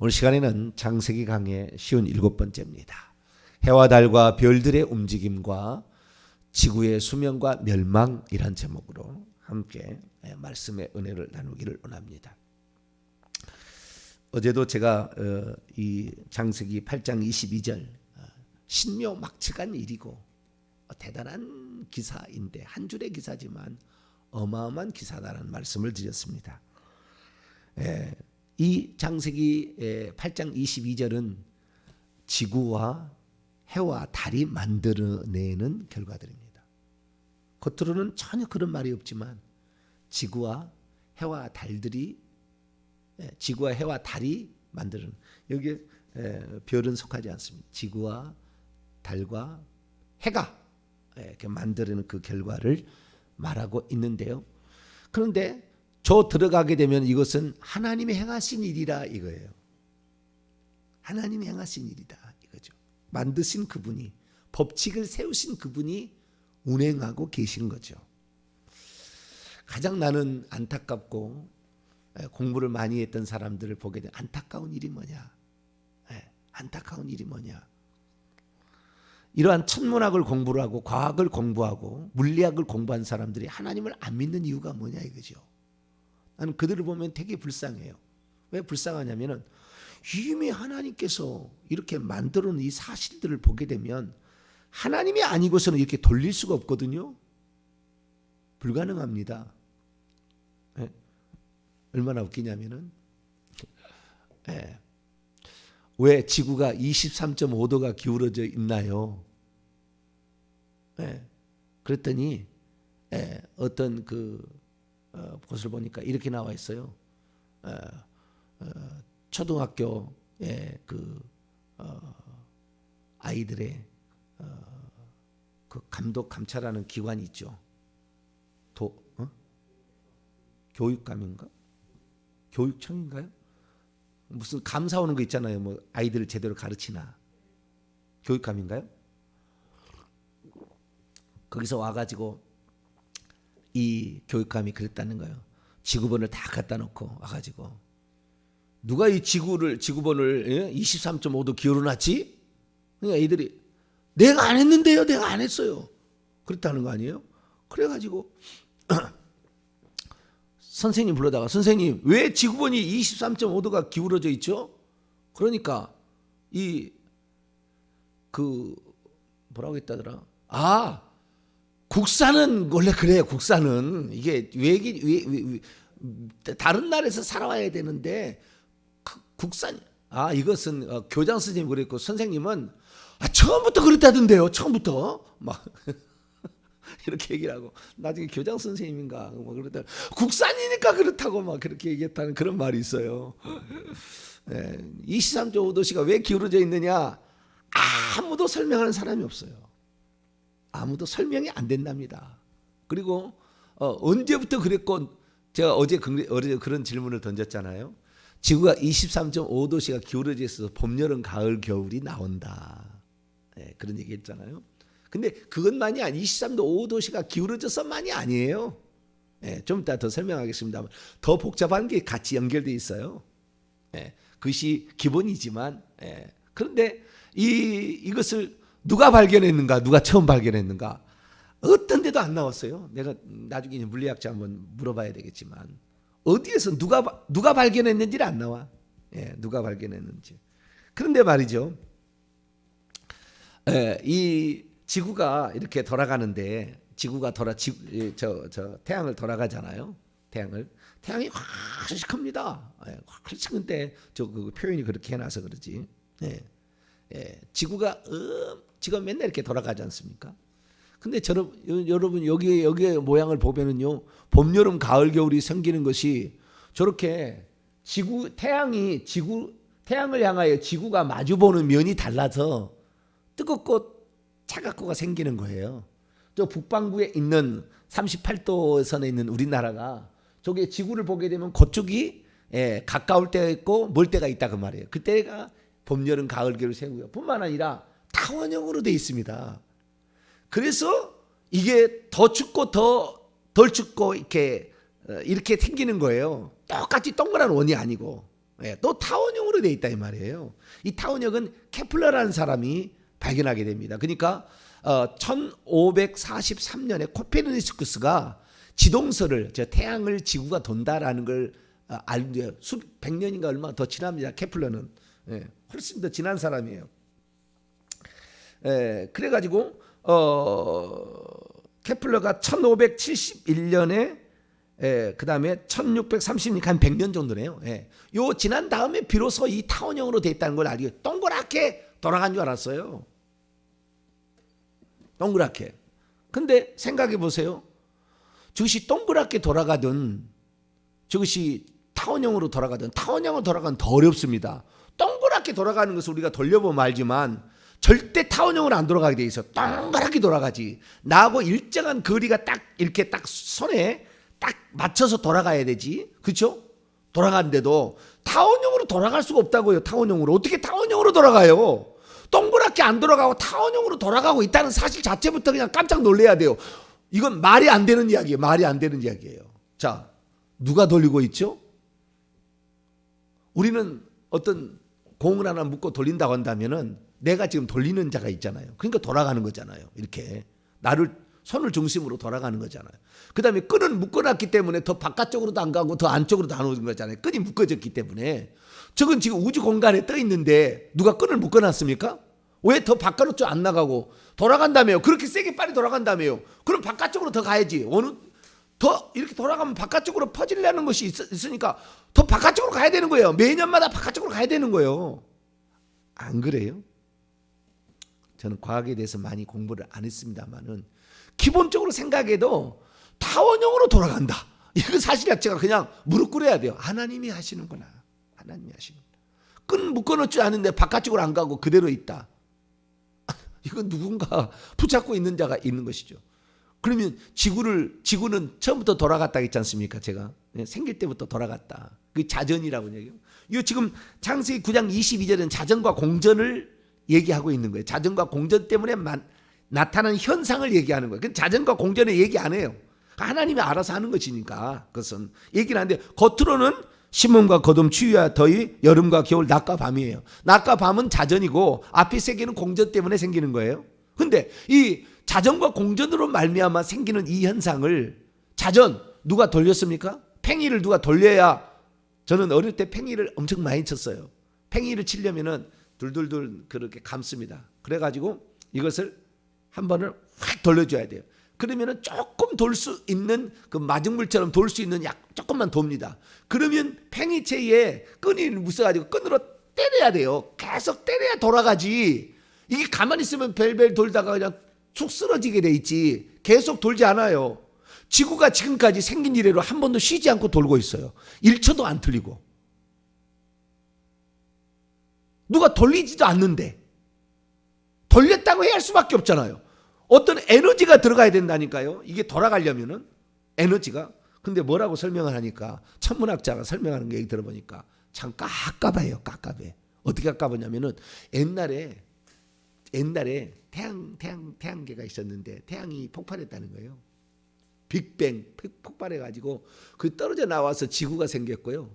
오늘 시간에는 창세기 강의 쉬운 7번째입니다. 해와 달과 별들의 움직임과 지구의 수명과 멸망이란 제목으로 함께 말씀의 은혜를 나누기를 원합니다. 어제도 제가 이 창세기 8장 22절 신묘막측한 일이고 대단한 기사인데 한 줄의 기사지만 어마어마한 기사다라는 말씀을 드렸습니다. 이 창세기 8장 22절은 지구와 해와 달이 만들어내는 결과들입니다. 겉으로는 전혀 그런 말이 없지만 지구와 해와 달이 만드는, 여기에 별은 속하지 않습니다. 지구와 달과 해가 이렇게 만드는 그 결과를 말하고 있는데요. 그런데 저 들어가게 되면 이것은 하나님이 행하신 일이라 이거예요. 하나님이 행하신 일이다 이거죠. 만드신 그분이, 법칙을 세우신 그분이 운행하고 계신 거죠. 가장 나는 안타깝고 공부를 많이 했던 사람들을 보게 되면 안타까운 일이 뭐냐? 안타까운 일이 뭐냐? 이러한 천문학을 공부를 하고 과학을 공부하고 물리학을 공부한 사람들이 하나님을 안 믿는 이유가 뭐냐 이거죠. 나는 그들을 보면 되게 불쌍해요. 왜 불쌍하냐면은 이미 하나님께서 이렇게 만들어 놓은 이 사실들을 보게 되면 하나님이 아니고서는 이렇게 돌릴 수가 없거든요. 불가능합니다. 얼마나 웃기냐면은 왜 지구가 23.5도가 기울어져 있나요? 그랬더니 어떤 곳을 보니까 이렇게 나와 있어요. 초등학교의 아이들의 그 감독 감찰하는 기관이 있죠. 교육감인가? 교육청인가요? 무슨 감사 오는 거 있잖아요. 뭐 아이들을 제대로 가르치나. 교육감인가요? 거기서 와가지고 이 교육감이 그랬다는 거예요. 지구본을 다 갖다 놓고 와가지고 누가 이 지구본을 23.5도 기울여놨지? 그러니까 애들이 내가 안 했는데요. 내가 안 했어요. 그랬다는 거 아니에요? 그래가지고 선생님 불러다가 선생님 왜 지구본이 23.5도가 기울어져 있죠? 그러니까 뭐라고 했다더라? 국산은 원래 그래요. 국산은 이게 왜 다른 나라에서 살아와야 되는데 국산 이것은 교장 선생님 그랬고 선생님은 처음부터 그랬다던데요. 처음부터 막 이렇게 얘기를 하고 나중에 교장 선생님인가 뭐 그러다 국산이니까 그렇다고 막 그렇게 얘기했다는 그런 말이 있어요. 23.5도씨가 왜 기울어져 있느냐? 아무도 설명하는 사람이 없어요. 아무도 설명이 안 된답니다. 그리고 언제부터 그랬고 제가 어제 그런 질문을 던졌잖아요. 지구가 23.5도씨가 기울어져 있어서 봄, 여름, 가을, 겨울이 나온다. 그런 얘기 했잖아요. 근데 그것만이 23.5도씨가 기울어져서만이 아니에요. 좀 이따 더 설명하겠습니다만 더 복잡한 게 같이 연결되어 있어요. 그것이 기본이지만 그런데 이것을 누가 발견했는가? 누가 처음 발견했는가? 어떤 데도 안 나왔어요. 내가 나중에 물리학자 한번 물어봐야 되겠지만 어디에서 누가 발견했는지는 안 나와. 누가 발견했는지. 그런데 말이죠. 이 지구가 이렇게 돌아가는데 태양을 돌아가잖아요. 태양이 훨씬 큽니다. 훨씬 큰데 그 표현이 그렇게 해놔서 그러지. 지구가 맨날 이렇게 돌아가지 않습니까? 근데 여러분 여기에 모양을 보면은요, 봄, 여름, 가을, 겨울이 생기는 것이 저렇게 태양을 향하여 지구가 마주보는 면이 달라서 뜨겁고 차갑고가 생기는 거예요. 저 북반구에 있는 38도선에 있는 우리나라가 저기 지구를 보게 되면 그쪽이 가까울 때가 있고 멀 때가 있다 그 말이에요. 그때가 봄, 여름, 가을, 겨울 생고요. 뿐만 아니라 타원형으로 되어 있습니다. 그래서 이게 더 춥고 덜 춥고 이렇게 생기는 거예요. 똑같이 동그란 원이 아니고. 예, 또 타원형으로 되어 있다 이 말이에요. 이 타원형은 케플러라는 사람이 발견하게 됩니다. 그러니까 1543년에 코페르니쿠스가 지동설을 태양을 지구가 돈다라는 걸 알죠. 수백 년인가 얼마 더 지납니다. 케플러는 훨씬 더 지난 사람이에요. 그래가지고 케플러가 1571년에 그 다음에 1630년 한 100년 정도네요. 요 지난 다음에 비로소 이 타원형으로 되어 있다는 걸 알게 동그랗게 돌아간 줄 알았어요. 동그랗게. 근데 생각해 보세요. 저것이 동그랗게 돌아가든 저것이 타원형으로 돌아가든 타원형으로 돌아가는 더 어렵습니다. 동그랗게 돌아가는 것을 우리가 돌려보면 알지만 절대 타원형으로 안 돌아가게 돼 있어. 동그랗게 돌아가지. 나하고 일정한 거리가 딱 이렇게 딱 손에 딱 맞춰서 돌아가야 되지. 그렇죠? 돌아가는데도 타원형으로 돌아갈 수가 없다고요. 타원형으로. 어떻게 타원형으로 돌아가요? 동그랗게 안 돌아가고 타원형으로 돌아가고 있다는 사실 자체부터 그냥 깜짝 놀라야 돼요. 이건 말이 안 되는 이야기예요. 말이 안 되는 이야기예요. 자, 누가 돌리고 있죠? 우리는 어떤 공을 하나 묶고 돌린다고 한다면은 내가 지금 돌리는 자가 있잖아요. 그러니까 돌아가는 거잖아요. 이렇게 나를 손을 중심으로 돌아가는 거잖아요. 그 다음에 끈은 묶어놨기 때문에 더 바깥쪽으로도 안 가고 더 안쪽으로도 안 오는 거잖아요. 끈이 묶어졌기 때문에. 저건 지금 우주 공간에 떠 있는데 누가 끈을 묶어놨습니까? 왜 더 바깥으로 안 나가고 돌아간다며요? 그렇게 세게 빨리 돌아간다며요? 그럼 바깥쪽으로 더 가야지. 어느 더 이렇게 돌아가면 바깥쪽으로 퍼지려는 것이 있으니까 더 바깥쪽으로 가야 되는 거예요. 매년마다 바깥쪽으로 가야 되는 거예요. 안 그래요? 저는 과학에 대해서 많이 공부를 안 했습니다만은 기본적으로 생각해도 타원형으로 돌아간다. 이거 사실 자체가 그냥 무릎 꿇어야 돼요. 하나님이 하시는구나. 하나님이 하시는구나. 끈 묶어놓지 않은데 바깥쪽으로 안 가고 그대로 있다. 이건 누군가 붙잡고 있는 자가 있는 것이죠. 그러면 지구는 처음부터 돌아갔다 했지 않습니까? 제가 생길 때부터 돌아갔다. 그게 자전이라고 얘기해요. 이 지금 창세기 9장 22절은 자전과 공전을 얘기하고 있는 거예요. 자전과 공전 때문에 나타나는 현상을 얘기하는 거예요. 자전과 공전을 얘기 안 해요. 하나님이 알아서 하는 것이니까 그것은 얘기는 하는데 겉으로는 심음과 거둠, 추위와 더위, 여름과 겨울, 낮과 밤이에요. 낮과 밤은 자전이고 앞에 세 개는 공전 때문에 생기는 거예요. 근데 이 자전과 공전으로 말미암아 생기는 이 현상을 자전 누가 돌렸습니까? 팽이를 누가 돌려야. 저는 어릴 때 팽이를 엄청 많이 쳤어요. 팽이를 치려면은 둘둘둘 그렇게 감습니다. 그래가지고 이것을 한 번을 확 돌려줘야 돼요. 그러면은 조금 돌 수 있는 그 마중물처럼 돌 수 있는 조금만 돕니다. 그러면 팽이채에 끈이 묶어가지고 끈으로 때려야 돼요. 계속 때려야 돌아가지. 이게 가만히 있으면 벨벨 돌다가 그냥 쑥 쓰러지게 돼 있지. 계속 돌지 않아요. 지구가 지금까지 생긴 이래로 한 번도 쉬지 않고 돌고 있어요. 1초도 안 틀리고. 누가 돌리지도 않는데 돌렸다고 해야 할 수밖에 없잖아요. 어떤 에너지가 들어가야 된다니까요. 이게 돌아가려면은 에너지가. 근데 뭐라고 설명을 하니까 천문학자가 설명하는 거 얘기 들어보니까 참 깝깝해요. 깝깝해. 어떻게 깝깝하냐면은 옛날에 태양계가 있었는데 태양이 폭발했다는 거예요. 빅뱅 폭발해가지고 그 떨어져 나와서 지구가 생겼고요.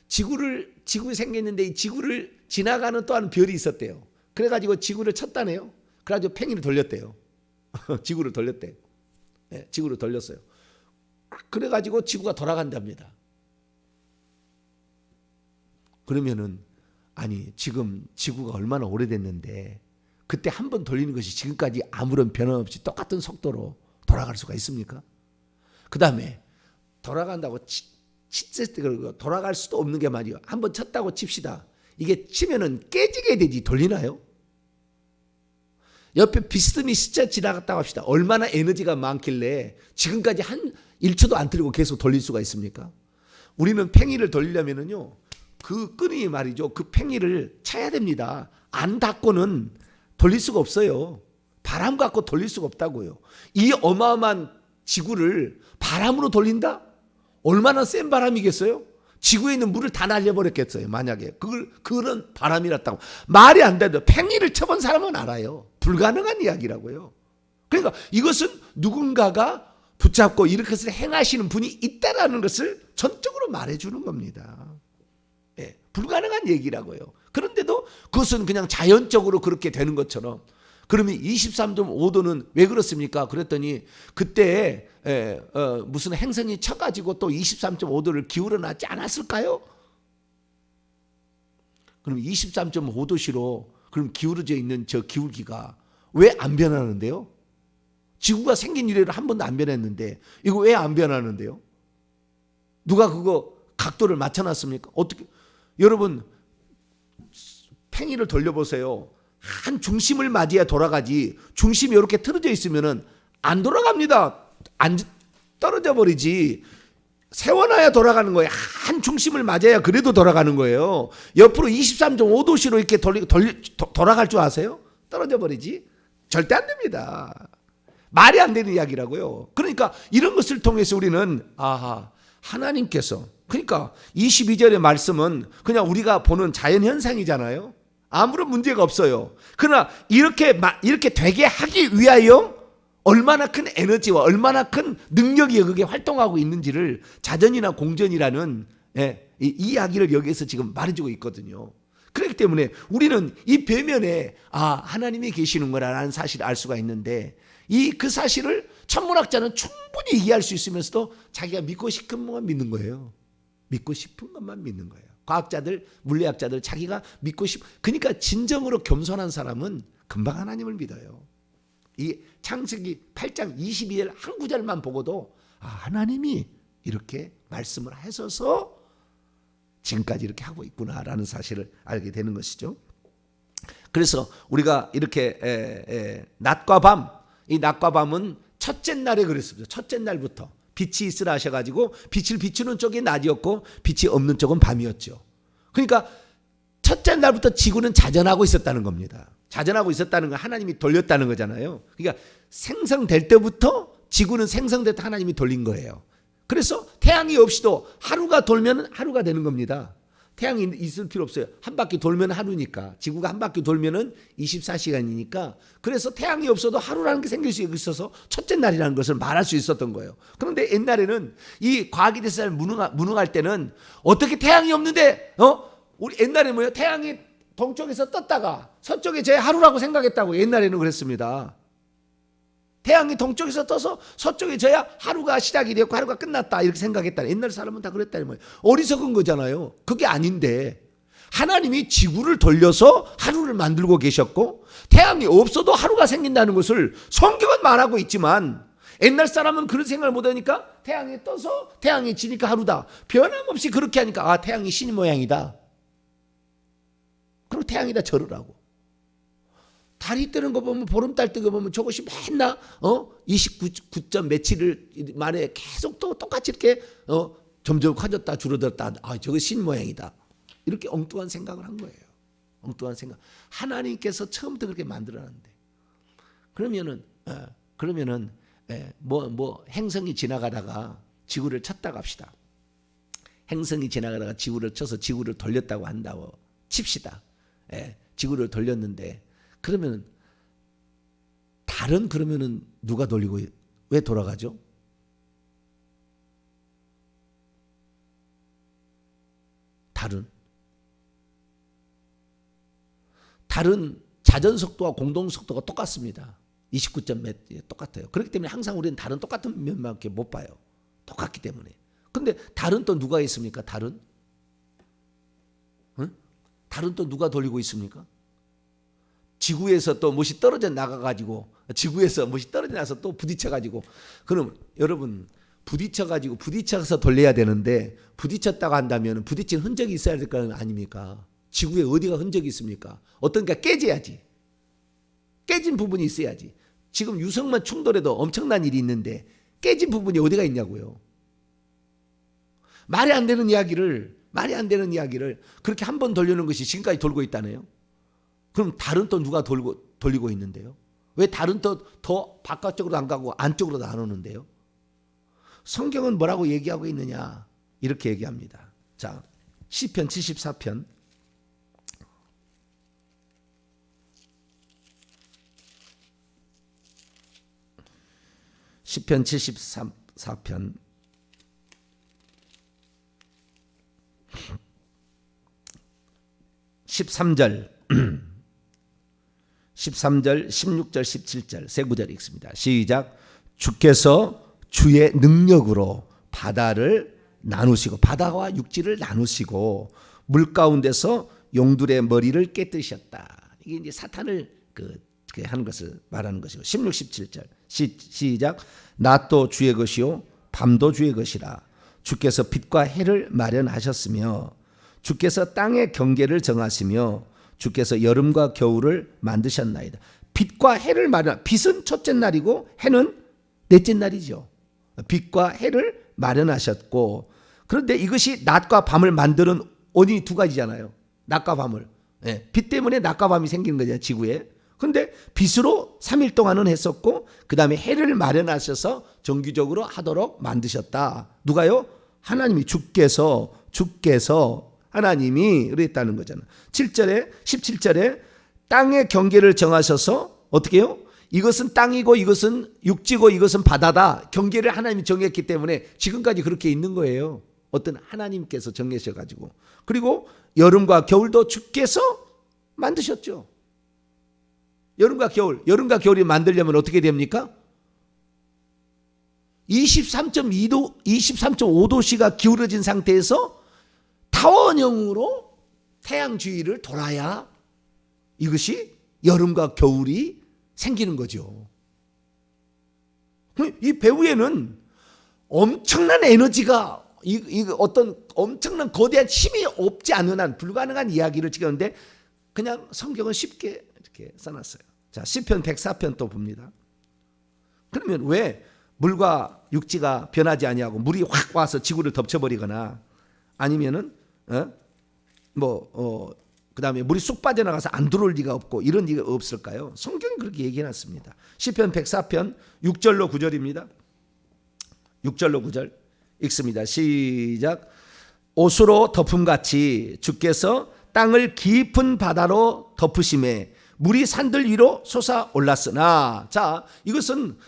지구가 생겼는데 이 지구를 지나가는 또 한 별이 있었대요. 그래가지고 지구를 쳤다네요. 그래가지고 팽이를 돌렸대요. 지구를 돌렸대요. 네, 지구를 돌렸어요. 그래가지고 지구가 돌아간답니다. 그러면은 아니 지금 지구가 얼마나 오래됐는데 그때 한 번 돌리는 것이 지금까지 아무런 변화 없이 똑같은 속도로 돌아갈 수가 있습니까? 그 다음에 돌아간다고 돌아갈 수도 없는 게 말이에요. 한 번 쳤다고 칩시다. 이게 치면은 깨지게 되지 돌리나요? 옆에 피스톤이 스쳐 지나갔다고 합시다. 얼마나 에너지가 많길래 지금까지 한 1초도 안 틀리고 계속 돌릴 수가 있습니까? 우리는 팽이를 돌리려면은요, 그 끈이 말이죠. 그 팽이를 쳐야 됩니다. 안 닿고는 돌릴 수가 없어요. 바람 갖고 돌릴 수가 없다고요. 이 어마어마한 지구를 바람으로 돌린다? 얼마나 센 바람이겠어요? 지구에 있는 물을 다 날려버렸겠어요. 만약에 그런 바람이랐다고. 말이 안 돼도 팽이를 쳐본 사람은 알아요. 불가능한 이야기라고요. 그러니까 이것은 누군가가 붙잡고 이렇게 해서 행하시는 분이 있다라는 것을 전적으로 말해주는 겁니다. 불가능한 얘기라고요. 그런데도 그것은 그냥 자연적으로 그렇게 되는 것처럼. 그러면 23.5도는 왜 그렇습니까? 그랬더니 그때 무슨 행성이 쳐가지고 또 23.5도를 기울여 놨지 않았을까요? 그럼 23.5도시로 그럼 기울어져 있는 저 기울기가 왜 안 변하는데요? 지구가 생긴 이래로 한 번도 안 변했는데 이거 왜 안 변하는데요? 누가 그거 각도를 맞춰놨습니까? 어떻게? 여러분 팽이를 돌려보세요. 한 중심을 맞이해야 돌아가지. 중심이 이렇게 틀어져 있으면은 안 돌아갑니다. 안 떨어져 버리지. 세워놔야 돌아가는 거예요. 한 중심을 맞아야 그래도 돌아가는 거예요. 옆으로 23.5도씨로 이렇게 돌아갈 줄 아세요? 떨어져 버리지. 절대 안 됩니다. 말이 안 되는 이야기라고요. 그러니까 이런 것을 통해서 우리는 하나님께서, 그러니까 22절의 말씀은 그냥 우리가 보는 자연현상이잖아요. 아무런 문제가 없어요. 그러나 이렇게 되게 하기 위하여 얼마나 큰 에너지와 얼마나 큰 능력이 그게 활동하고 있는지를 자전이나 공전이라는 이 이야기를 여기에서 지금 말해주고 있거든요. 그렇기 때문에 우리는 이 배면에 하나님이 계시는 거라는 사실을 알 수가 있는데 그 사실을 천문학자는 충분히 이해할 수 있으면서도 자기가 믿고 싶은 것만 믿는 거예요. 믿고 싶은 것만 믿는 거예요. 과학자들, 물리학자들 자기가 믿고 그러니까 진정으로 겸손한 사람은 금방 하나님을 믿어요. 이 창세기 8장 22절 한 구절만 보고도 하나님이 이렇게 말씀을 하셔서 지금까지 이렇게 하고 있구나라는 사실을 알게 되는 것이죠. 그래서 우리가 이렇게 낮과 밤, 이 낮과 밤은 첫째 날에 그랬습니다. 첫째 날부터 빛이 있으라 하셔가지고 빛을 비추는 쪽이 낮이었고 빛이 없는 쪽은 밤이었죠. 그러니까 첫째 날부터 지구는 자전하고 있었다는 겁니다. 자전하고 있었다는 건 하나님이 돌렸다는 거잖아요. 그러니까 생성될 때부터 지구는 생성될 때 하나님이 돌린 거예요. 그래서 태양이 없이도 하루가 돌면 하루가 되는 겁니다. 태양이 있을 필요 없어요. 한 바퀴 돌면 하루니까. 지구가 한 바퀴 돌면은 24시간이니까. 그래서 태양이 없어도 하루라는 게 생길 수 있어서 첫째 날이라는 것을 말할 수 있었던 거예요. 그런데 옛날에는 이 과학이 대해서 무능할 때는 어떻게 태양이 없는데 우리 옛날에 뭐예요? 태양이 동쪽에서 떴다가 서쪽에 제 하루라고 생각했다고 옛날에는 그랬습니다. 태양이 동쪽에서 떠서 서쪽에 져야 하루가 시작이 되었고 하루가 끝났다 이렇게 생각했다. 옛날 사람은 다 그랬다는 거예요. 어리석은 거잖아요. 그게 아닌데 하나님이 지구를 돌려서 하루를 만들고 계셨고 태양이 없어도 하루가 생긴다는 것을 성경은 말하고 있지만 옛날 사람은 그런 생각을 못하니까 태양이 떠서 태양이 지니까 하루다. 변함없이 그렇게 하니까 태양이 신 모양이다. 그리고 태양이다 절으라고. 달이 뜨는 거 보면 보름달 뜨는 거 보면 저것이 맨날 29점 며칠을 만에 계속 또 똑같이 이렇게 점점 커졌다 줄어들었다. 저거 신 모양이다. 이렇게 엉뚱한 생각을 한 거예요. 엉뚱한 생각. 하나님께서 처음부터 그렇게 만들어놨는데 그러면은 행성이 지나가다가 지구를 쳤다고 합시다. 행성이 지나가다가 지구를 쳐서 지구를 돌렸다고 한다고 칩시다. 지구를 돌렸는데 그러면 달은 그러면은 누가 돌리고 왜 돌아가죠? 달은 자전 속도와 공동 속도가 똑같습니다. 29점 몇 똑같아요. 그렇기 때문에 항상 우리는 달은 똑같은 면밖에 못 봐요. 똑같기 때문에. 근데 달은 또 누가 있습니까? 달은 또 누가 돌리고 있습니까? 지구에서 또 무엇이 떨어져 나가가지고 지구에서 무엇이 떨어져 나서 또 부딪혀가지고 그럼 여러분 부딪혀서 돌려야 되는데 부딪혔다고 한다면 부딪힌 흔적이 있어야 될 거 아닙니까? 지구에 어디가 흔적이 있습니까? 어떤 게 깨져야지. 깨진 부분이 있어야지. 지금 유성만 충돌해도 엄청난 일이 있는데 깨진 부분이 어디가 있냐고요. 말이 안 되는 이야기를 그렇게 한 번 돌려는 것이 지금까지 돌고 있다네요. 그럼 달은 또 누가 돌리고 있는데요? 왜 달은 더 바깥쪽으로 안 가고 안쪽으로도 안 오는데요? 성경은 뭐라고 얘기하고 있느냐? 이렇게 얘기합니다. 자, 시편 74편. 시편 74편 13절 16절 17절 세 구절 읽습니다. 시작. 주께서 주의 능력으로 바다를 나누시고 바다와 육지를 나누시고 물 가운데서 용들의 머리를 깨뜨셨다. 이게 이제 사탄을 하는 것을 말하는 것이고 16, 17절 시작. 낮도 주의 것이요 밤도 주의 것이라. 주께서 빛과 해를 마련하셨으며 주께서 땅의 경계를 정하시며 주께서 여름과 겨울을 만드셨나이다. 빛과 해를 마련. 빛은 첫째 날이고 해는 넷째 날이죠. 빛과 해를 마련하셨고, 그런데 이것이 낮과 밤을 만드는 원인이 두 가지잖아요. 낮과 밤을. 빛 때문에 낮과 밤이 생기는 거잖아요, 지구에. 그런데 빛으로 3일 동안은 했었고 그 다음에 해를 마련하셔서 정기적으로 하도록 만드셨다. 누가요? 하나님이 주께서 하나님이 그랬다는 거잖아요. 17절에 땅의 경계를 정하셔서 어떻게 해요? 이것은 땅이고 이것은 육지고 이것은 바다다. 경계를 하나님이 정했기 때문에 지금까지 그렇게 있는 거예요. 어떤 하나님께서 정하셔가지고. 그리고 여름과 겨울도 주께서 만드셨죠. 여름과 겨울이 만들려면 어떻게 됩니까? 23.5도씨가 기울어진 상태에서 타원형으로 태양 주위를 돌아야 이것이 여름과 겨울이 생기는 거죠. 이 배후에는 엄청난 에너지가 어떤 엄청난 거대한 힘이 없지 않은 한 불가능한 이야기를 찍었는데 그냥 성경은 쉽게 이렇게 써놨어요. 자, 시편 104편 또 봅니다. 그러면 왜 물과 육지가 변하지 아니하고 물이 확 와서 지구를 덮쳐버리거나 아니면은 그다음에 물이 쑥 빠져나가서 안 들어올 리가 없고 이런 리가 없을까요? 성경이 그렇게 얘기해놨습니다. 시편 104편 6절로 9절입니다. 6절로 9절 읽습니다. 시작. 옷으로 덮음같이 주께서 땅을 깊은 바다로 덮으심에 물이 산들 위로 솟아올랐으나, 자, 이것은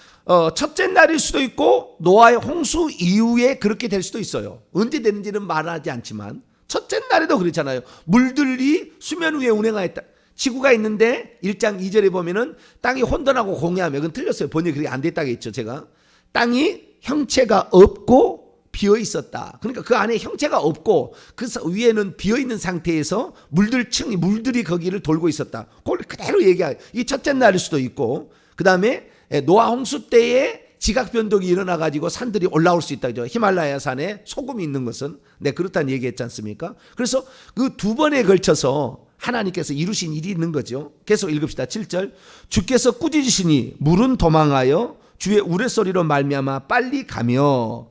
첫째 날일 수도 있고 노아의 홍수 이후에 그렇게 될 수도 있어요. 언제 되는지는 말하지 않지만 첫째 날에도 그렇잖아요. 물들이 수면 위에 운행하였다. 지구가 있는데 1장 2절에 보면은 땅이 혼돈하고 공해하며, 그건 틀렸어요. 번역이 그렇게 안 됐다고 했죠. 제가 땅이 형체가 없고 비어 있었다. 그러니까 그 안에 형체가 없고 그 위에는 비어 있는 상태에서 물들이 거기를 돌고 있었다. 그걸 그대로 얘기해요. 이 첫째 날일 수도 있고, 그 다음에 노아 홍수 때에 지각 변동이 일어나 가지고 산들이 올라올 수 있다. 히말라야 산에 소금이 있는 것은 그렇다는 얘기했지 않습니까? 그래서 그 두 번에 걸쳐서 하나님께서 이루신 일이 있는 거죠. 계속 읽읍시다. 7절. 주께서 꾸짖으시니 물은 도망하여 주의 우레소리로 말미암아 빨리 가며.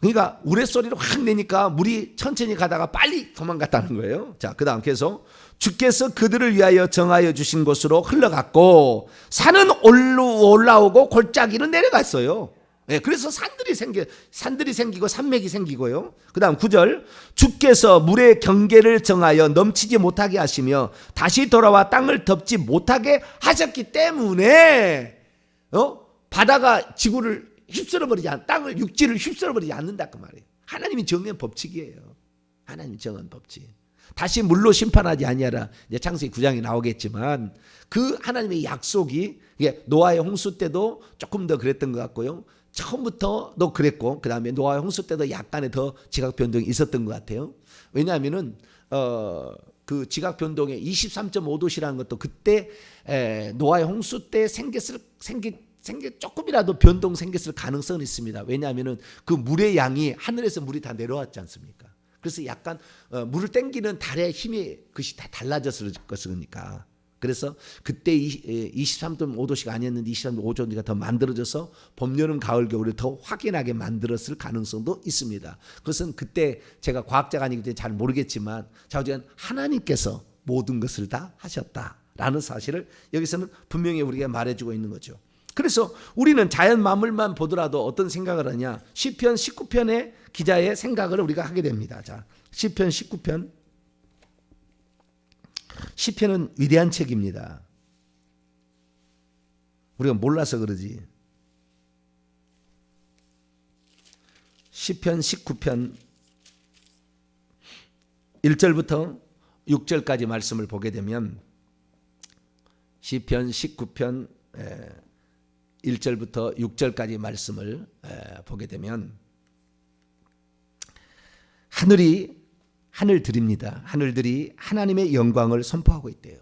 그러니까 우레소리를 확 내니까 물이 천천히 가다가 빨리 도망갔다는 거예요. 자, 그 다음 계속. 주께서 그들을 위하여 정하여 주신 곳으로 흘러갔고 산은 올라오고 골짜기는 내려갔어요. 그래서 산들이 생기고 산맥이 생기고요. 그 다음 9절. 주께서 물의 경계를 정하여 넘치지 못하게 하시며 다시 돌아와 땅을 덮지 못하게 하셨기 때문에 바다가 지구를 땅을 육지를 휩쓸어버리지 않는다 그 말이에요. 하나님이 정한 법칙이에요. 하나님이 정한 법칙. 다시 물로 심판하지 아니하라. 이제 창세기 9장이 나오겠지만 그 하나님의 약속이 노아의 홍수 때도 조금 더 그랬던 것 같고요. 처음부터도 그랬고 그 다음에 노아의 홍수 때도 약간의 더 지각 변동이 있었던 것 같아요. 왜냐하면은 그 지각 변동의 23.5도씨라는 것도 그때 노아의 홍수 때 조금이라도 변동 생겼을 가능성은 있습니다. 왜냐하면은 그 물의 양이 하늘에서 물이 다 내려왔지 않습니까? 그래서 약간 물을 땡기는 달의 힘이 그것이 다 달라졌을 것이니까. 그래서 그때 23.5도씨가 아니었는데 23.5도가 더 만들어져서 봄, 여름, 가을, 겨울을 더 확연하게 만들었을 가능성도 있습니다. 그것은 그때 제가 과학자가 아니기 때문에 잘 모르겠지만 자우지간 하나님께서 모든 것을 다 하셨다라는 사실을 여기서는 분명히 우리가 말해주고 있는 거죠. 그래서 우리는 자연 만물만 보더라도 어떤 생각을 하냐? 시편 19편의 기자의 생각을 우리가 하게 됩니다. 자, 시편 19편. 시편은 위대한 책입니다. 우리가 몰라서 그러지. 시편 19편 1절부터 6절까지 말씀을 보게 되면 시편 19편 1절부터 6절까지 말씀을 보게 되면 하늘들입니다. 하늘들이 하나님의 영광을 선포하고 있대요.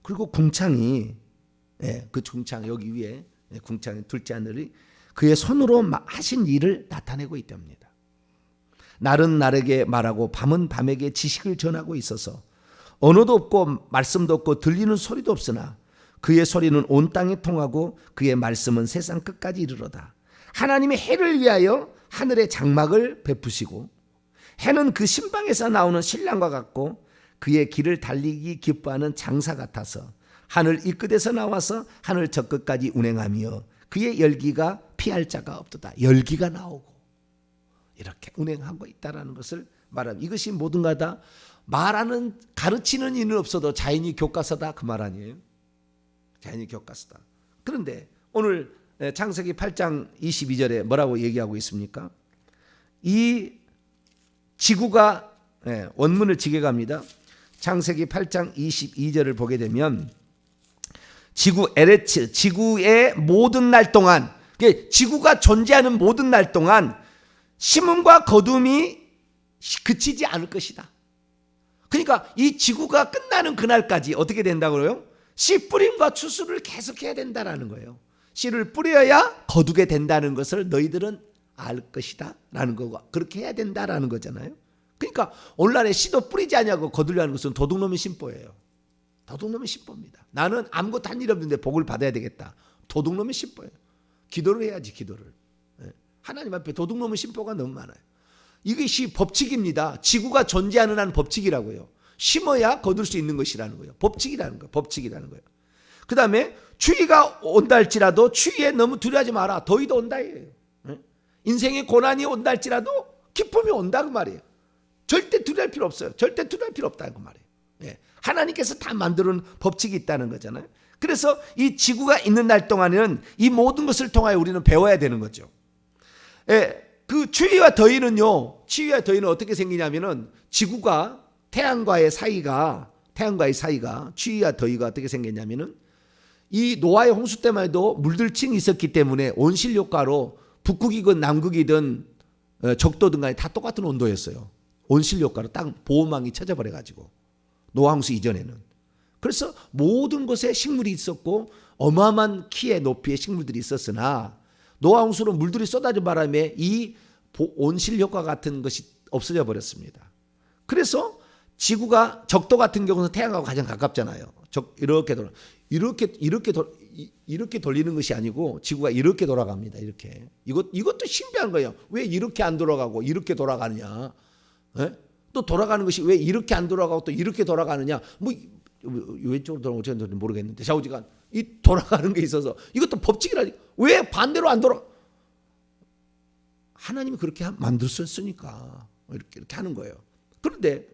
그리고 궁창이 그 궁창 여기 위에 궁창의 둘째 하늘이 그의 손으로 하신 일을 나타내고 있답니다. 날은 날에게 말하고 밤은 밤에게 지식을 전하고 있어서 언어도 없고 말씀도 없고 들리는 소리도 없으나 그의 소리는 온 땅에 통하고 그의 말씀은 세상 끝까지 이르러다. 하나님의 해를 위하여 하늘의 장막을 베푸시고 해는 그 신방에서 나오는 신랑과 같고 그의 길을 달리기 기뻐하는 장사 같아서 하늘 이 끝에서 나와서 하늘 저 끝까지 운행하며 그의 열기가 피할 자가 없도다. 열기가 나오고 이렇게 운행하고 있다는 것을 말합니다. 이것이 모든가 다 말하는 가르치는 이는 없어도 자연이 교과서다 그 말 아니에요? 자연이 교과서다. 그런데 오늘 창세기 8장 22절에 뭐라고 얘기하고 있습니까? 이 지구가 원문을 지게 갑니다. 창세기 8장 22절을 보게 되면 지구 에레츠 지구의 모든 날 동안 지구가 존재하는 모든 날 동안 심음과 거둠이 그치지 않을 것이다. 그러니까 이 지구가 끝나는 그날까지 어떻게 된다고요? 씨 뿌림과 추수를 계속해야 된다라는 거예요. 씨를 뿌려야 거두게 된다는 것을 너희들은 알 것이다 라는 거고 그렇게 해야 된다라는 거잖아요. 그러니까 오늘날에 씨도 뿌리지 않냐고 거두려는 것은 도둑놈의 심보예요. 도둑놈의 심보입니다. 나는 아무것도 한 일 없는데 복을 받아야 되겠다. 도둑놈의 심보예요. 기도를 해야지 기도를. 하나님 앞에 도둑놈의 심보가 너무 많아요. 이것이 법칙입니다. 지구가 존재하는 한 법칙이라고요. 심어야 거둘 수 있는 것이라는 거예요. 법칙이라는 거예요. 법칙이라는 거예요. 그 다음에 추위가 온다 할지라도 추위에 너무 두려워하지 마라. 더위도 온다예요. 인생의 고난이 온다 할지라도 기쁨이 온다 그 말이에요. 절대 두려워할 필요 없어요. 절대 두려워할 필요 없다 그 말이에요. 하나님께서 다 만들어 놓은 법칙이 있다는 거잖아요. 그래서 이 지구가 있는 날 동안에는 이 모든 것을 통하여 우리는 배워야 되는 거죠. 그 추위와 더위는 어떻게 생기냐면은 지구가 태양과의 사이가 추위와 더위가 어떻게 생겼냐면은 이 노아의 홍수 때만 해도 물들층이 있었기 때문에 온실 효과로 북극이든 남극이든 적도든 간에 다 똑같은 온도였어요. 온실 효과로 딱 보호망이 쳐져버려 가지고 노아 홍수 이전에는. 그래서 모든 곳에 식물이 있었고 어마어마한 키의 높이의 식물들이 있었으나 노아 홍수로 물들이 쏟아진 바람에 이 온실 효과 같은 것이 없어져 버렸습니다. 그래서 지구가 적도 같은 경우는 태양하고 가장 가깝잖아요. 이렇게 돌리는 것이 아니고 지구가 이렇게 돌아갑니다. 이렇게. 이것도 신비한 거예요. 왜 이렇게 안 돌아가고 이렇게 돌아가느냐? 또 돌아가는 것이 왜 이렇게 안 돌아가고 또 이렇게 돌아가느냐? 뭐 왼쪽으로 돌아가고 저쪽으로 모르겠는데 좌우지간 이 돌아가는 게 있어서 이것도 법칙이라니까. 왜 반대로 안 돌아? 하나님이 그렇게 만들었으니까 이렇게 하는 거예요. 그런데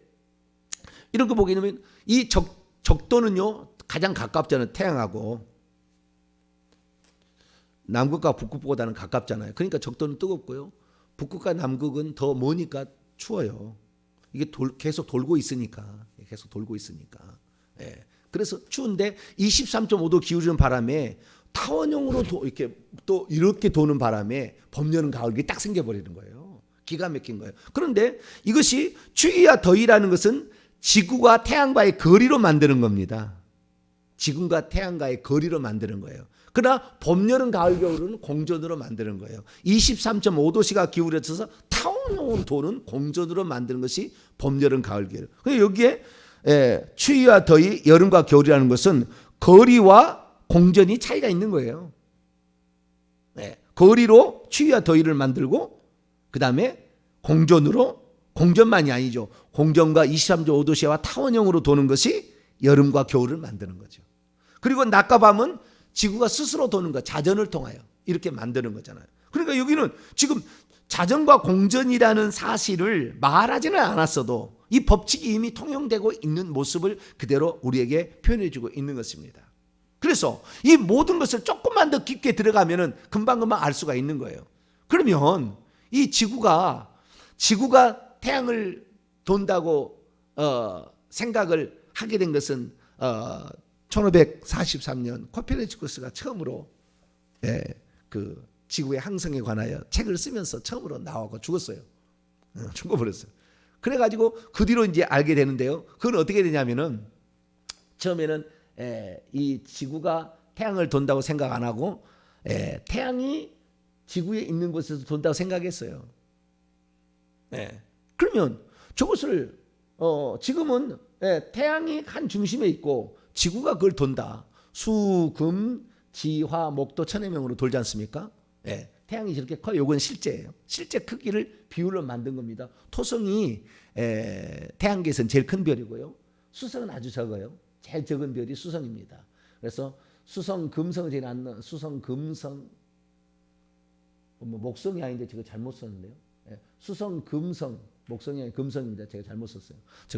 이런 거 보게 되면 이 적도는요 가장 가깝잖아요. 태양하고 남극과 북극보다는 가깝잖아요. 그러니까 적도는 뜨겁고요. 북극과 남극은 더 머니까 추워요. 이게 계속 돌고 있으니까. 그래서 추운데 23.5도 기울이는 바람에 타원형으로 이렇게 도는 바람에 봄, 여름, 가을이 딱 생겨버리는 거예요. 기가 막힌 거예요. 그런데 이것이 추위와 더위라는 것은 지구가 태양과의 거리로 만드는 겁니다. 지구가 태양과의 거리로 만드는 거예요. 그러나 봄, 여름, 가을, 겨울은 공전으로 만드는 거예요. 23.5도씨가 기울어져서 타원형으로 도는 공전으로 만드는 것이 봄, 여름, 가을, 겨울. 그래서 여기에 추위와 더위, 여름과 겨울이라는 것은 거리와 공전이 차이가 있는 거예요. 거리로 추위와 더위를 만들고 그 다음에 공전만이 아니죠. 공전과 23.5도씨와 타원형으로 도는 것이 여름과 겨울을 만드는 거죠. 그리고 낮과 밤은 지구가 스스로 도는 것, 자전을 통하여 이렇게 만드는 거잖아요. 그러니까 여기는 지금 자전과 공전이라는 사실을 말하지는 않았어도 이 법칙이 이미 통용되고 있는 모습을 그대로 우리에게 표현해주고 있는 것입니다. 그래서 이 모든 것을 조금만 더 깊게 들어가면은 금방 알 수가 있는 거예요. 그러면 이 지구가 태양을 돈다고 생각을 하게 된 것은 1543년 코페르니쿠스가 처음으로 그 지구의 항성에 관하여 책을 쓰면서 처음으로 나오고 죽었어요. 죽어버렸어요. 그래가지고 그 뒤로 이제 알게 되는데요. 그건 어떻게 되냐면은 처음에는 이 지구가 태양을 돈다고 생각 안 하고 태양이 지구에 있는 곳에서 돈다고 생각했어요. 그러면 저것을 지금은 태양이 한 중심에 있고 지구가 그걸 돈다. 수, 금, 지, 화, 목도 천해명으로 돌지 않습니까? 태양이 저렇게 커요. 이건 실제예요. 실제 크기를 비율로 만든 겁니다. 토성이 태양계에서는 제일 큰 별이고요. 수성은 아주 적어요. 제일 적은 별이 수성입니다. 그래서 수성, 금성을 제일 안 넣은 수성, 금성, 목성이 아닌데 제가 잘못 썼는데요. 수성, 금성, 목성이 아닌 금성입니다. 제가 잘못 썼어요.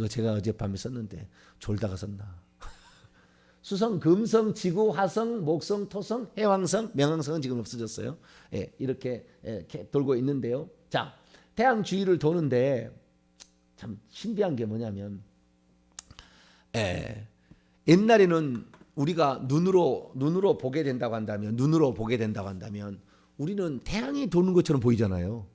제가 어젯밤에 썼는데 졸다가 썼나. 수성, 금성, 지구, 화성, 목성, 토성, 해왕성, 명왕성은 지금 없어졌어요. 이렇게 돌고 있는데요. 자, 태양 주위를 도는데 참 신비한 게 뭐냐면 옛날에는 우리가 눈으로 보게 된다고 한다면 우리는 태양이 도는 것처럼 보이잖아요.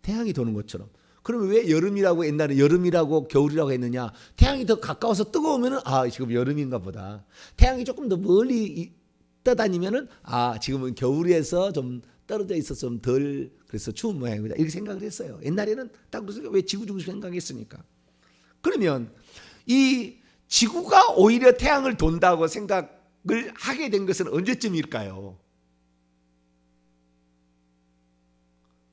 태양이 도는 것처럼. 그러면 왜 여름이라고 옛날에 여름이라고 겨울이라고 했느냐? 태양이 더 가까워서 뜨거우면은 지금 여름인가 보다. 태양이 조금 더 멀리 떠다니면은 지금은 겨울에서 좀 떨어져 있어서 좀 덜 그래서 추운 모양입니다. 이렇게 생각을 했어요. 옛날에는 딱 그래서 왜 지구 중심 생각했으니까. 그러면 이 지구가 오히려 태양을 돈다고 생각을 하게 된 것은 언제쯤일까요?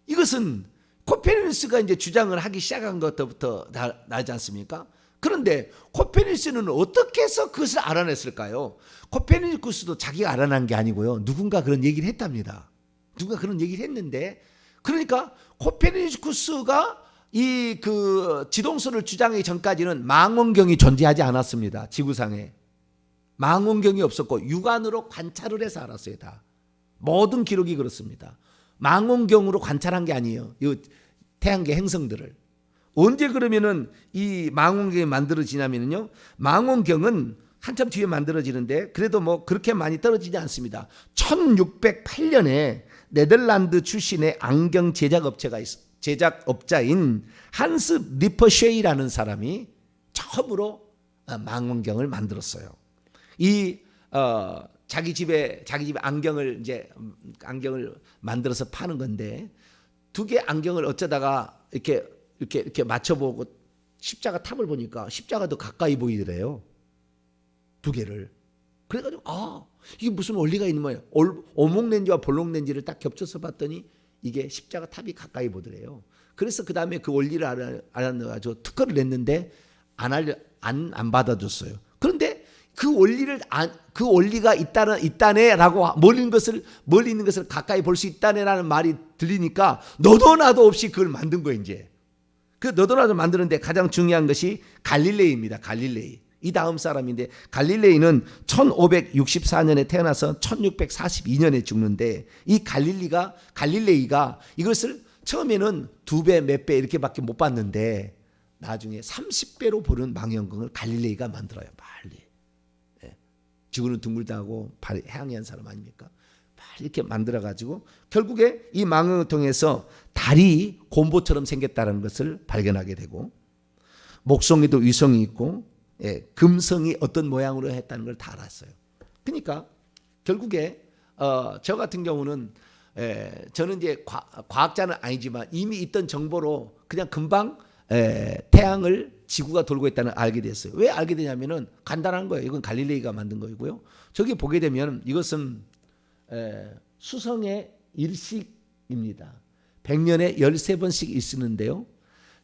이것은 코페르니쿠스가 이제 주장을 하기 시작한 것부터 나지 않습니까? 그런데 코페르니쿠스는 어떻게 해서 그것을 알아냈을까요? 코페르니쿠스도 자기가 알아낸 게 아니고요. 누군가 그런 얘기를 했답니다. 누군가 그런 얘기를 했는데, 그러니까 코페르니쿠스가 이 그 지동설을 주장하기 전까지는 망원경이 존재하지 않았습니다. 지구상에 망원경이 없었고 육안으로 관찰을 해서 알았어요. 다 모든 기록이 그렇습니다. 망원경으로 관찰한 게 아니에요. 이 태양계 행성들을. 언제 그러면은 이 망원경이 만들어지냐면요. 망원경은 한참 뒤에 만들어지는데 그래도 뭐 그렇게 많이 떨어지지 않습니다. 1608년에 네덜란드 출신의 안경 제작업자인 한스 리퍼쉐이라는 사람이 처음으로 망원경을 만들었어요. 이 자기 집에 안경을 만들어서 파는 건데 두 개 안경을 어쩌다가 이렇게 맞춰보고 십자가 탑을 보니까 십자가도 가까이 보이더래요. 두 개를. 그래가지고 이게 무슨 원리가 있는 거예요. 오목 렌즈와 볼록 렌즈를 딱 겹쳐서 봤더니 이게 십자가 탑이 가까이 보더래요. 그래서 그 다음에 그 원리를 알아내가지고 특허를 냈는데 안 받아줬어요. 그런데 그 원리가 있다네라고 멀리 있는 것을 가까이 볼 수 있다네라는 말이 들리니까 너도 나도 없이 그걸 만든 거예요. 이제 그 너도 나도 만드는데 가장 중요한 것이 갈릴레이입니다. 갈릴레이. 이 다음 사람인데 갈릴레이는 1564년에 태어나서 1642년에 죽는데 이 갈릴레이가 이것을 처음에는 2배, 몇 배 이렇게밖에 못 봤는데 나중에 30배로 보는 망원경을 갈릴레이가 만들어요. 빨리. 지구는 둥글다고 해양이한 사람 아닙니까? 이렇게 만들어가지고 결국에 이 망원경을 통해서 달이 곰보처럼 생겼다는 것을 발견하게 되고 목성에도 위성이 있고 금성이 어떤 모양으로 했다는 걸 다 알았어요. 그러니까 결국에 저 같은 경우는 저는 이제 과학자는 아니지만 이미 있던 정보로 그냥 금방 태양을 지구가 돌고 있다는 걸 알게 됐어요. 왜 알게 되냐면은 간단한 거예요. 이건 갈릴레이가 만든 거이고요. 저기 보게 되면 이것은 수성의 일식입니다. 100년에 13번씩 있는데요.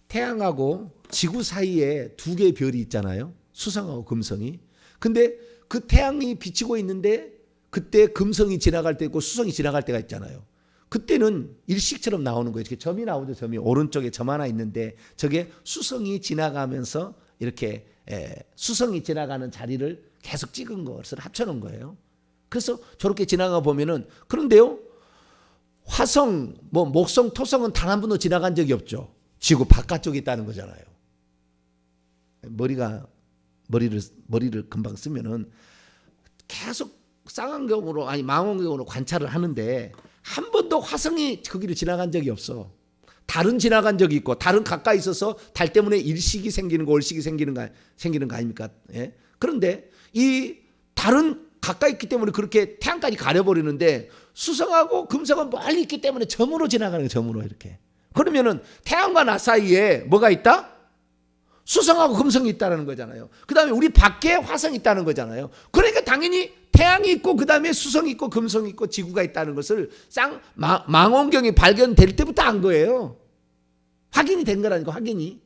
태양하고 지구 사이에 2개의 별이 있잖아요. 수성하고 금성이. 근데 그 태양이 비치고 있는데 그때 금성이 지나갈 때 있고 수성이 지나갈 때가 있잖아요. 그때는 일식처럼 나오는 거예요. 이렇게 점이 나오죠. 점이 오른쪽에 점 하나 있는데 저게 수성이 지나가면서 이렇게 수성이 지나가는 자리를 계속 찍은 것을 합쳐놓은 거예요. 그래서 저렇게 지나가 보면은 그런데요. 화성, 목성, 토성은 단 한 번도 지나간 적이 없죠. 지구 바깥쪽에 있다는 거잖아요. 머리를 금방 쓰면은 계속 쌍안경으로 아니 망원경으로 관찰을 하는데 한 번도 화성이 거기를 지나간 적이 없어. 달은 지나간 적이 있고 달은 가까이 있어서 달 때문에 일식이 생기는 거 월식이 생기는 거 아닙니까? 예? 그런데 이 달은 가까이 있기 때문에 그렇게 태양까지 가려버리는데 수성하고 금성은 멀리 있기 때문에 점으로 지나가는 거예요. 점으로 이렇게. 그러면은 태양과 나 사이에 뭐가 있다? 수성하고 금성이 있다는 거잖아요. 그 다음에 우리 밖에 화성이 있다는 거잖아요. 그러니까 당연히 태양이 있고 그 다음에 수성이 있고 금성이 있고 지구가 있다는 것을 망원경이 발견될 때부터 안 거예요. 확인이 된 거라니까. 확인이.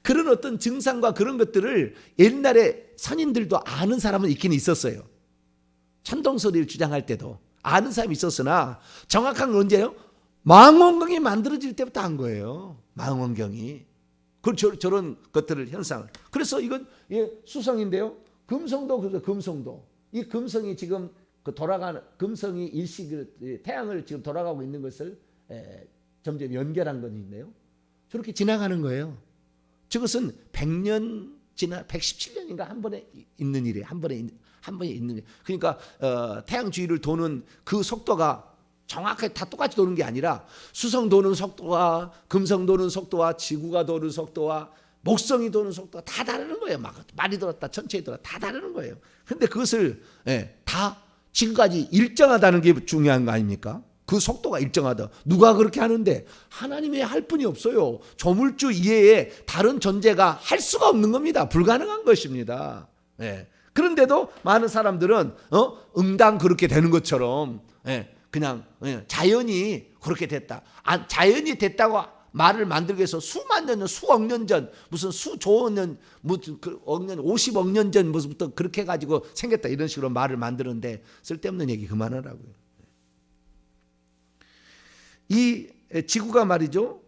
그런 어떤 증상과 그런 것들을 옛날에 선인들도 아는 사람은 있긴 있었어요. 천동설이를 주장할 때도 아는 사람이 있었으나 정확한 건 언제예요? 망원경이 만들어질 때부터 한 거예요. 망원경이. 저런 것들을 현상을. 그래서 이건 수성인데요. 금성도 그래서 금성도 이 금성이 지금 돌아가는 금성이 일식을 태양을 지금 돌아가고 있는 것을 점점 연결한 건 있네요. 저렇게 지나가는 거예요. 저것은 100년 지나 117년인가 한 번에 있는 일이에요. 한 번에 있는 일. 그러니까 태양 주위를 도는 그 속도가 정확하게 다 똑같이 도는 게 아니라 수성 도는 속도와 금성 도는 속도와 지구가 도는 속도와 목성이 도는 속도가 다 다르는 거예요. 막 많이 돌았다 천천히 돌았다 다 다르는 거예요. 그런데 그것을 다 지금까지 일정하다는 게 중요한 거 아닙니까? 그 속도가 일정하다. 누가 그렇게 하는데 하나님이 할 뿐이 없어요. 조물주 이외에 다른 존재가 할 수가 없는 겁니다. 불가능한 것입니다. 그런데도 많은 사람들은 응당 그렇게 되는 것처럼 그냥 자연이 그렇게 됐다. 자연이 됐다고 말을 만들기 위해서 수만 년 전, 수억 년 전, 무슨 수조 년, 무슨 억 년, 50억 년 전부터 그렇게 해가지고 생겼다. 이런 식으로 말을 만드는데 쓸데없는 얘기 그만하라고요. 이 지구가 말이죠.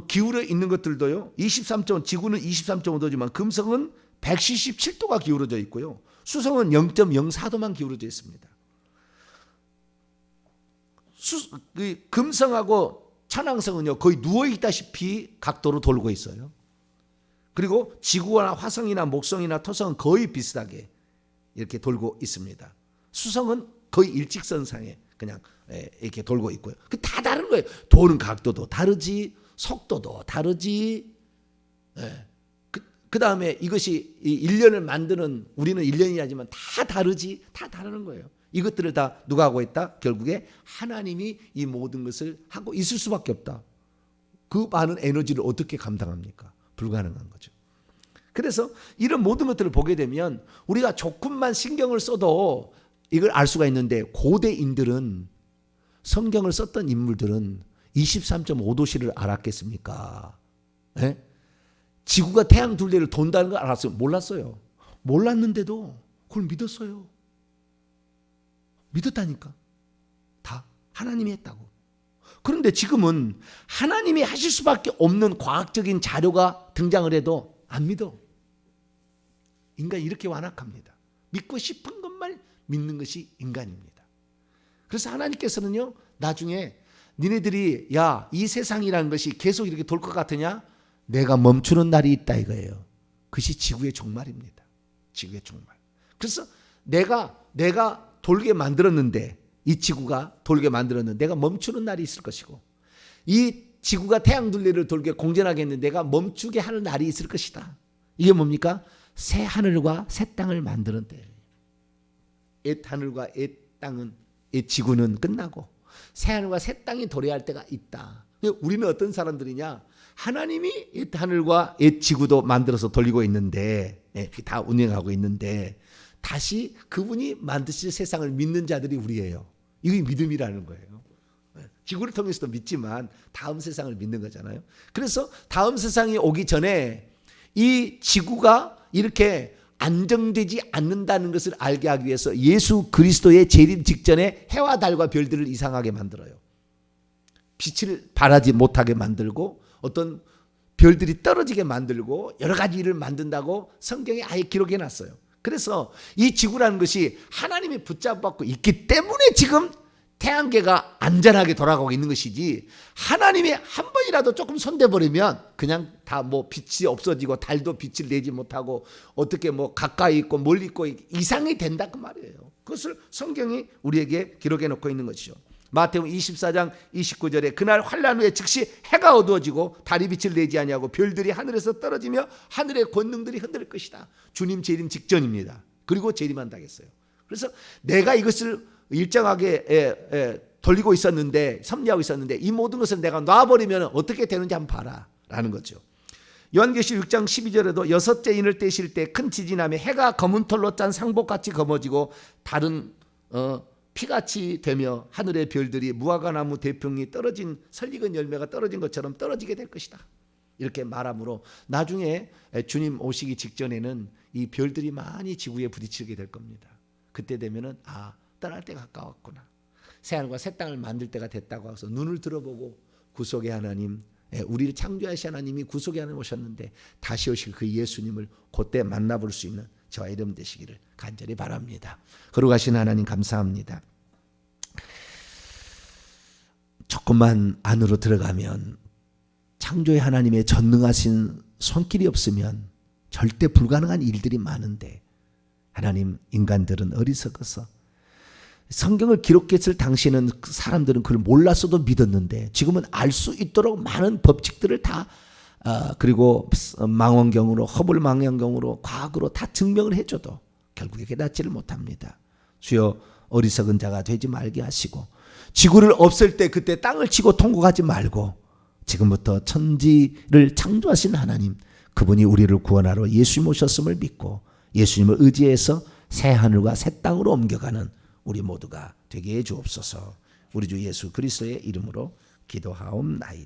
기울어 있는 것들도요. 23.5, 지구는 23.5도지만 금성은 177도가 기울어져 있고요. 수성은 0.04도만 기울어져 있습니다. 금성하고 천왕성은요 거의 누워있다시피 각도로 돌고 있어요. 그리고 지구나 화성이나 목성이나 토성은 거의 비슷하게 이렇게 돌고 있습니다. 수성은 거의 일직선상에 그냥 이렇게 돌고 있고요. 다 다른 거예요. 도는 각도도 다르지, 속도도 다르지. 그 다음에 이것이 1년을 만드는 우리는 1년이 하지만 다 다르지, 다 다르는 거예요. 이것들을 다 누가 하고 있다? 결국에 하나님이 이 모든 것을 하고 있을 수밖에 없다. 그 많은 에너지를 어떻게 감당합니까? 불가능한 거죠. 그래서 이런 모든 것들을 보게 되면 우리가 조금만 신경을 써도 이걸 알 수가 있는데 고대인들은 성경을 썼던 인물들은 23.5도씨를 알았겠습니까? 지구가 태양 둘레를 돈다는 걸 알았어요? 몰랐어요. 몰랐는데도 그걸 믿었어요. 믿었다니까. 다 하나님이 했다고. 그런데 지금은 하나님이 하실 수밖에 없는 과학적인 자료가 등장을 해도 안 믿어. 인간이 이렇게 완악합니다. 믿고 싶은 것만 믿는 것이 인간입니다. 그래서 하나님께서는요, 나중에 니네들이 이 세상이라는 것이 계속 이렇게 돌 것 같으냐? 내가 멈추는 날이 있다 이거예요. 그것이 지구의 종말입니다. 지구의 종말. 그래서 내가 돌게 만들었는데, 이 지구가 돌게 만들었는데 내가 멈추는 날이 있을 것이고, 이 지구가 태양 둘레를 돌게 공전하게 했는데 내가 멈추게 하는 날이 있을 것이다. 이게 뭡니까? 새 하늘과 새 땅을 만드는데, 옛 하늘과 옛 땅은, 옛 지구는 끝나고 새 하늘과 새 땅이 도래할 때가 있다. 우리는 어떤 사람들이냐? 하나님이 옛 하늘과 옛 지구도 만들어서 돌리고 있는데, 다 운영하고 있는데 다시 그분이 만드실 세상을 믿는 자들이 우리예요. 이게 믿음이라는 거예요. 지구를 통해서도 믿지만 다음 세상을 믿는 거잖아요. 그래서 다음 세상이 오기 전에 이 지구가 이렇게 안정되지 않는다는 것을 알게 하기 위해서 예수 그리스도의 재림 직전에 해와 달과 별들을 이상하게 만들어요. 빛을 발하지 못하게 만들고 어떤 별들이 떨어지게 만들고 여러 가지 일을 만든다고 성경에 아예 기록해 놨어요. 그래서 이 지구라는 것이 하나님이 붙잡고 있기 때문에 지금 태양계가 안전하게 돌아가고 있는 것이지, 하나님이 한 번이라도 조금 손대버리면 그냥 다 뭐 빛이 없어지고 달도 빛을 내지 못하고 어떻게 뭐 가까이 있고 멀리 있고 이상이 된다 그 말이에요. 그것을 성경이 우리에게 기록해 놓고 있는 것이죠. 마태복음 24장 29절에 그날 환란 후에 즉시 해가 어두워지고 달이 빛을 내지 아니하고 별들이 하늘에서 떨어지며 하늘의 권능들이 흔들릴 것이다. 주님 재림 직전입니다. 그리고 재림한다겠어요. 그래서 내가 이것을 일정하게 돌리고 있었는데, 섭리하고 있었는데 이 모든 것을 내가 놔버리면 어떻게 되는지 한번 봐라 라는 거죠. 요한계시록 6장 12절에도 여섯째 인을 떼실 때 큰 지진하며 해가 검은 털로 짠 상복같이 검어지고 달은 피같이 되며 하늘의 별들이 무화과나무 대풍이 떨어진 설익은 열매가 떨어진 것처럼 떨어지게 될 것이다. 이렇게 말하므로 나중에 주님 오시기 직전에는 이 별들이 많이 지구에 부딪히게 될 겁니다. 그때 되면은 떠날 때가 가까웠구나. 새하늘과 새 땅을 만들 때가 됐다고 해서 눈을 들어보고 구속의 하나님, 우리를 창조하신 하나님이 구속의 하나님 오셨는데 다시 오실 그 예수님을 그때 만나볼 수 있는 저와 이름 되시기를 간절히 바랍니다. 거룩하신 하나님 감사합니다. 조금만 안으로 들어가면 창조의 하나님의 전능하신 손길이 없으면 절대 불가능한 일들이 많은데, 하나님, 인간들은 어리석어서 성경을 기록했을 당시에는 사람들은 그걸 몰랐어도 믿었는데 지금은 알 수 있도록 많은 법칙들을 다 그리고 망원경으로, 허블 망원경으로, 과학으로 다 증명을 해줘도 결국에 깨닫지를 못합니다. 주여, 어리석은 자가 되지 말게 하시고 지구를 없앨 때 그때 땅을 치고 통곡하지 말고 지금부터 천지를 창조하신 하나님, 그분이 우리를 구원하러 예수님 오셨음을 믿고 예수님을 의지해서 새 하늘과 새 땅으로 옮겨가는 우리 모두가 되게 해 주옵소서. 우리 주 예수 그리스도의 이름으로 기도하옵나이다.